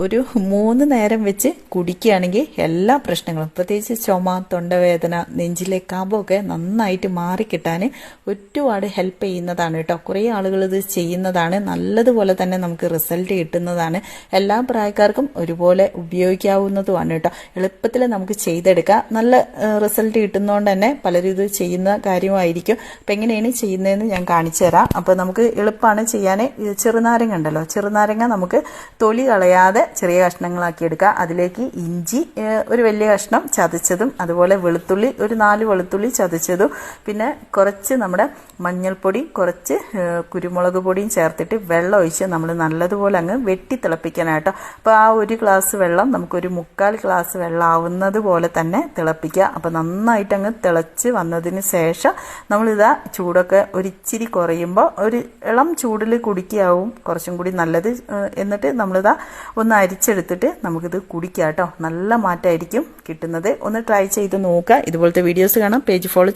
ഒരു 3 നേരം വെച്ച് കുടിക്കുകയാണെങ്കിൽ എല്ലാ പ്രശ്നങ്ങളും, പ്രത്യേകിച്ച് ചുമ, തൊണ്ടവേദന, നെഞ്ചിലെ കഫമൊക്കെ നന്നായിട്ട് മാറിക്കിട്ടാൻ ഒരുപാട് ഹെൽപ്പ് ചെയ്യുന്നതാണ് കേട്ടോ. കുറേ ആളുകൾ ഇത് ചെയ്യുന്നതാണ്. നല്ലതുപോലെ തന്നെ നമുക്ക് റിസൾട്ട് കിട്ടുന്നതാണ്. എല്ലാ പ്രായക്കാർക്കും ഒരുപോലെ ഉപയോഗിക്കാവുന്നതുമാണ് കേട്ടോ. എളുപ്പത്തിൽ നമുക്ക് ചെയ്തെടുക്കാം. നല്ല റിസൾട്ട് കിട്ടുന്നതുകൊണ്ട് തന്നെ പലരും ഇത് ചെയ്യുന്ന കാര്യമായിരിക്കും. അപ്പം എങ്ങനെയാണ് ചെയ്യുന്നതെന്ന് ഞാൻ കാണിച്ചു തരാം. അപ്പോൾ നമുക്ക് എളുപ്പമാണ് ചെയ്യാൻ. ചെറുനാരങ്ങ ഉണ്ടല്ലോ, ചെറുനാരങ്ങ നമുക്ക് തൊലി കളയാതെ ചെറിയ കഷ്ണങ്ങളാക്കി എടുക്കുക. അതിലേക്ക് ഇഞ്ചി ഒരു വലിയ കഷ്ണം ചതച്ചതും, അതുപോലെ വെളുത്തുള്ളി ഒരു 4 വെളുത്തുള്ളി ചതച്ചതും, പിന്നെ കുറച്ച് നമ്മുടെ മഞ്ഞൾപ്പൊടി, കുറച്ച് കുരുമുളക് പൊടിയും ചേർത്തിട്ട് വെള്ളം ഒഴിച്ച് നമ്മൾ നല്ലതുപോലെ അങ്ങ് വെട്ടി തിളപ്പിക്കാനായിട്ടോ. അപ്പോൾ ആ 1 ഗ്ലാസ് വെള്ളം നമുക്കൊരു 3/4 ഗ്ലാസ് വെള്ളം ആവുന്നത് പോലെ തന്നെ തിളപ്പിക്കുക. അപ്പോൾ നന്നായിട്ട് അങ്ങ് തിളച്ച് വന്നതിന് ശേഷം നമ്മളിതാ ചൂടൊക്കെ ഒരിച്ചിരി കുറയുമ്പോൾ ഒരു ഇളം ചൂടിൽ കുടിക്കാവും കുറച്ചും കൂടി നല്ലത്. എന്നിട്ട് നമ്മളിതാ ഒന്ന് അരിച്ചെടുത്തിട്ട് നമുക്കിത് കുടിക്കാം കേട്ടോ. നല്ല മാറ്റമായിരിക്കും കിട്ടുന്നത്. ഒന്ന് ട്രൈ ചെയ്ത് നോക്കുക. ഇതുപോലത്തെ വീഡിയോസ് കാണാം. Page follow